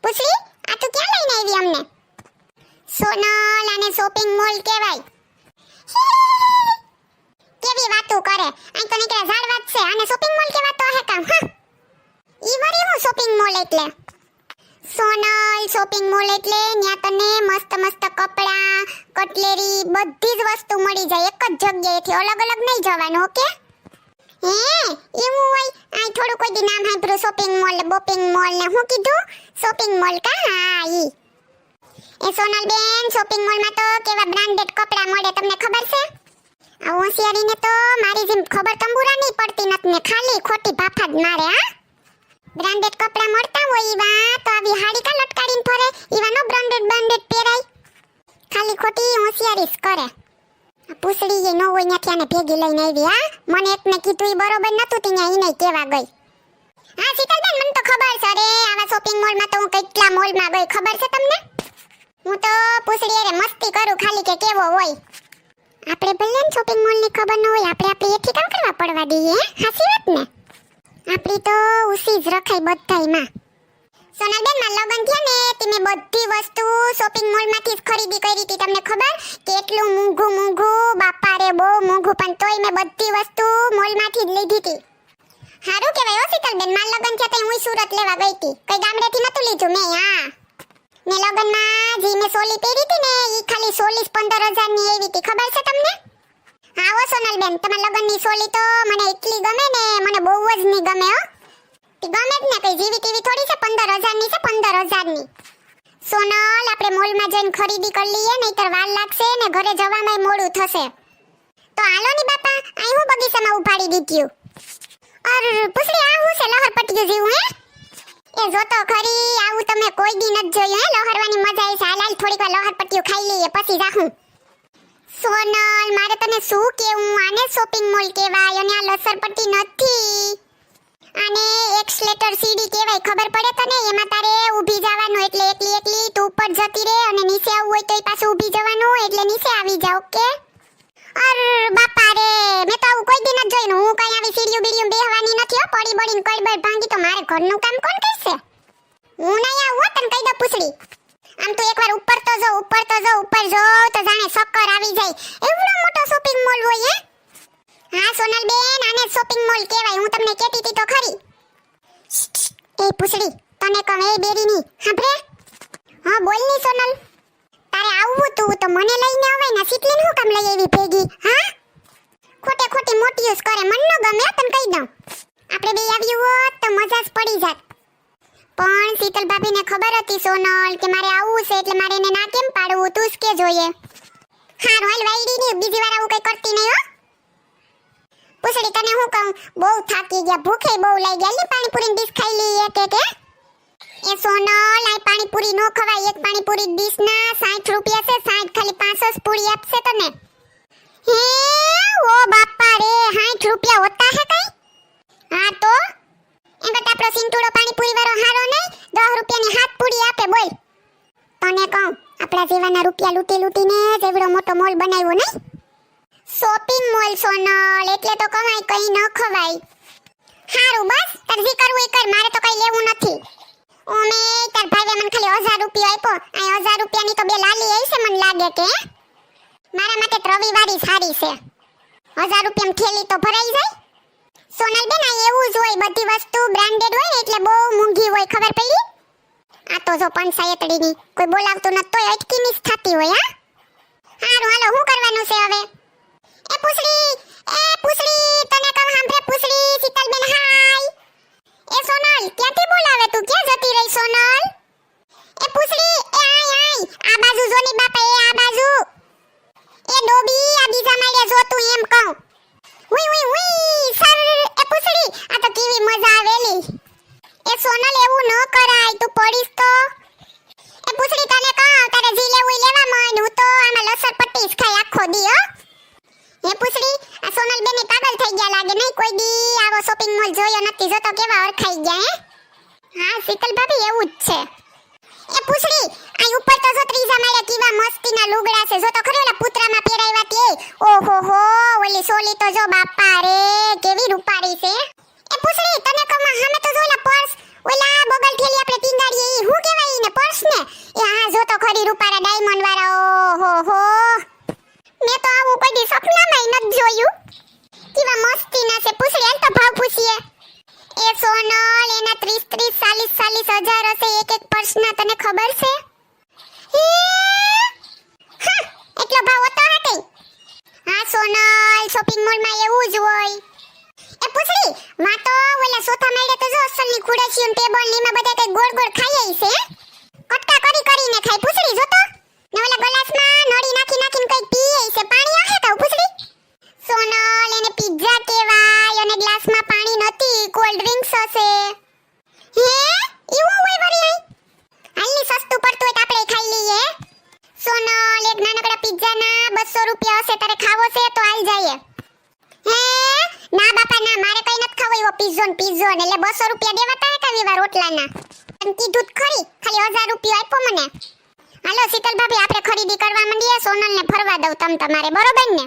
પૂછડી આ તું ક્યાં લઈને આવી અમને? સોનલ આને શોપિંગ મોલ કહેવાય. કેવી વાતો કરે, આ તો નીકળે ઝાડવાત છે, આને શોપિંગ મોલ કહેવાતો હે કામ? હા ઈ વરી હું શોપિંગ મોલ એટલે? સોનલ શોપિંગ મોલ એટલે ન્યા તને મસ્ત મસ્ત કપડા, કટલેરી બધી જ વસ્તુ મળી જાય એક જ જગ્યાએથી, અલગ અલગ નહીં જવાનું. ઓકે હે એવું હોય? આ થોડું કોઈ દી નામ સાંભળ્યું શોપિંગ મોલ બોપિંગ મોલ ને હું કીધું શોપિંગ મોલ કા? હા ઈ એ સોનલ બેન શોપિંગ મોલ માં તો કેવા બ્રાન્ડેડ કપડા મળે તમને ખબર છે? આ હોશિયારીને તો મારી જેમ ખબર તંબુરા નહીં પડતી નથી ને ખાલી ખોટી ભાફા જ મારે. હા બ્રાન્ડેડ કપડા મળતા હોય ઈવા તો આવી હાડી કા લટકાડીને ફરે, ઈવા નો બ્રાન્ડેડ પહેરાય, ખાલી ખોટી હોશિયારી કરે. આ પૂછડી જે નો હોય ત્યાંથી આને ભેગી લઈને આવી. હા મને એકને કીધું ઈ બરોબર નતું ત્યાં ઈને કેવા ગઈ. હા શીતલબેન મને તો ખબર છે, અરે આવા શોપિંગ મોલમાં તો હું કેટલા મોલમાં ગઈ ખબર છે તમને? હું તો પૂછડી અરે મસ્તી કરું ખાલી કે કેવો હોય. આપણે ભલે શોપિંગ મોલ ની ખબર ન હોય, આપણે આપણી એથી કામ કરવા પડવા દઈએ? હાસી વાત ને, આપણી તો ઉસી જ રખાય બધાયમાં. સોનલબેન માં લગન થયા ને તમે બધી વસ્તુ શોપિંગ મોલ માંથી જ ખરીદી કરી હતી, તમને ખબર? કેટલું મોંઘું બાપા રે, બહુ મોંઘું, પણ તોય મેં બધી વસ્તુ મોલ માંથી જ લીધી હતી. હારું કહેવાય હો શીતલબેન, માં લગન થયા તો હું સુરત લેવા ગઈ હતી, કઈ ગામડેથી નતું લીધું મેં. હા મેં લગનમાં જી મેં સોલી પહેરી હતી ને ઈ ખાલી 16-15 હજાર ની એવી હતી, ખબર છે તમને? હા હો સોનલબેન તમારા લગનની સોલી તો મને એટલી ગમે ને, મને બહુ જ નહીં ગમે હો. ગમે જ ને, કઈ જીવી ટીવી થોડી છે, 15 હજારની છે, 15 હજારની. સોનલ આપણે મોલમાં જઈને ખરીદી કરી લઈએ, નહીતર વાર લાગશે ને ઘરે જવામાં મોડું થશે. તો હાલો ની બાપા, અહીં હું બગીચામાં ઉભાડી દીધ્યું. અર પૂછડી આ હું છે લહર પટ્ટીયું જેવું? હે એ જોતો ખરી, આવું તમે કોઈ દી નથી જોયું. હે લહરવાની મજા આવી છે, હાલ થોડીક વાર લહર પટ્ટીયું ખાઈ લઈએ પછી જાહું. સોનલ મારે તને શું કેવું, આને શોપિંગ મોલ કહેવાય અને આ લસરપટ્ટી નથી, આને એક્સલેટર સીડી કહેવાય, ખબર પડે તને? એમાં તારે ઊભી જવાનું, એટલે એકલી તું ઉપર જતી રહે અને નીચે આવવું હોય તોય પાછું ઊભી જવાનું, એટલે નીચે આવી જા. ઓકે અર બાપા રે, મેં તો આવું કોઈ દી નથી જોયું. હું કઈ આવી સીડીયું બીડીયું બેહવાની નથી હો, પડી બડીને કડબડ ભાંગી તો મારે ઘરનું કામ કોણ કરશે? હું નહીં આવું તને કહી દઉં પૂછડી. આમ તો એકવાર ઉપર તો જો ઉપર તો જાણે શક્કર આવી જાય, એવડો મોટો શોપિંગ મોલ હોય. હે હા સોનલબેન આને શોપિંગ મોલ કહેવાય, હું તમને કહેતી હતી તો ખરી. એ પૂછડી તને કહે એ બેરીની સાંભળે? હા બોલ ની સોનલ, તારે આવવું તું તો મને લઈને આવાય ને, શીતલીને હું કામ લઈ આવી ભેગી? હા ખોટી મોટી યુઝ કરે, મન ન ગમે તને કહી દઉં. આપણે બે આવ્યું હોત તો મજા જ પડી જાત, પણ શીતલ ભાભીને ખબર હતી સોનલ કે મારે આવવું છે, એટલે મારે એને ના કેમ પાડવું, તું જ કે જોઈએ. હાર હાલ વાઈડી ની બીજી વાર આવું કઈ કરતી નહીં હો. પૂછડી તને હું કહું, બહુ થાકી ગયા, ભૂખે બહુ લાગી ગયા, લી પાણીપુરી ડીશ ખાઈ લઈએ એક. એ સોનલ આ પાણીપુરી નો ખવાય, એક પાણીપુરી ડીશ ના 60 રૂપિયા છે, 60 ખાલી 5 જ પૂરી આપશે તને. હે ઓ બાપા રે, 60 રૂપિયા હોતા હે કઈ? હા તો એમ કરતા આપણો સિંટુડો પાણીપુરી વાળો હારો નહીં, 10 રૂપિયાની 7 પૂરી આપે. બોલ તને કહું, આપણા જેવાના રૂપિયા લૂટીને જેવડો મોટો મોલ બનાવ્યો નહીં, શોપિંગ મોલ સોનલ, એટલે તો કમાય કઈ ન ખવાય. હારું બસ તાર જે કરવું એ કર, મારે તો કઈ લેવું નથી. ઓમે તાર ભાઈએ મને ખાલી 1000 રૂપિયા આપ્યો, આ 1000 રૂપિયાની તો બે લાલી આવી છે મને લાગે કે. મારા માટે રવિવારી સારી છે, 1000 રૂપિયામાં થેલી તો ભરાઈ જાય. સોનલ બેન આ એવું જ હોય, બધી વસ્તુ બ્રાન્ડેડ હોય ને એટલે બહુ મોંઘી હોય, ખબર પડી? આ તો જો પંચાયતડીની કોઈ બોલાવતું ન તોય અટકીની જ થતી હોય. હા હારું હાલો શું કરવાનું છે હવે? એ પૂછડી તને કહું સાંભળે પૂછડી, શીતલબેન હાય. એ સોનલ ક્યાંથી બોલાવે તું, ક્યાં જતી રહી સોનલ? એ પૂછડી એ આય આ બાજુ જોની બાપા, એ આ બાજુ. એ ડોબી આ બીજા માળે જો તું, એમ કહું. ઉઈ સર. એ પૂછડી આ તો કેવી મજા આવેલી. એ સોનલ એવું ન કરાય, તું પડીશ તો. એ પૂછડી તને કહું તારે જી લેવું લેવા માંડ, હું તો આમાં લસરપટ્ટી જ ખાઈ આખો દી હો. એ પૂછડી આ સોનલ બેને પાગલ થઈ ગયા લાગે, નહીં કોઈ દી આવો શોપિંગ મોલ જોયો નથી, જો તો કેવા ઓળખાઈ ગયા. હે હા શીતલ ભાભી એવું જ છે. એ પૂછડી આ ઉપર તો જો ત્રીજા માળે કેવા મસ્તીના લુગડા છે, જો તો ખરી ઓલા પુત્રામાં પહેરાવ્યા તે. ઓહો હો ઓલી સોલી તો જો બાપા રે કેવી રૂપાળી છે. એ પૂછડી તને કહું સામે તો જો ઓલા પર્સ, ઓલા બગલ થેલી આપણે ટીંગાડીએ ઈ હું કહેવાય ને, ખબર છે? હે હા, એટલો ભાવ હોતો હે કઈ? હા સોનલ, શોપિંગ મોલમાં એવું જ હોય. એ પૂછડી, માં તો ઓલા સોફા મેળે તો જો અસલની ખુરશીઓ ને ટેબલ ને એમાં બધા કઈ ગોળ ગોળ ખાઈ છે. કટકા કરી કરીને ખાય પૂછડી જો તો. ને ઓલા ગ્લાસમાં નળી નાખી નાખીને કઈ પીએ છે. પાણી આહે કાઉ પૂછડી? સોનલ, એને પિઝા કહેવાય અને ગ્લાસમાં પાણી નથી, કોલ્ડ ડ્રિંક્સ હશે. હે એવું હોય વળી આઈ? હાલની સસ્તું પડતું હોય તો આપણે ખાઈ લઈએ. સોનલ, એક નાનકડા પિઝાના 200 રૂપિયા હશે, તારે ખાવો છે તો હાલ જાય. હે ના બાપા ના, મારે કઈ નથી ખાવો એવો પિઝો ને એટલે 200 રૂપિયા દેવાતા હે કાવી વાર રોટલાના. પણ કીધું જ ખરી, ખાલી 1000 રૂપિયા આપ્યો મને. હાલો શીતલ ભાભી, આપણે ખરીદી કરવા માંડીએ. સોનલને ફરવા દઉં તમારે, બરોબર ને?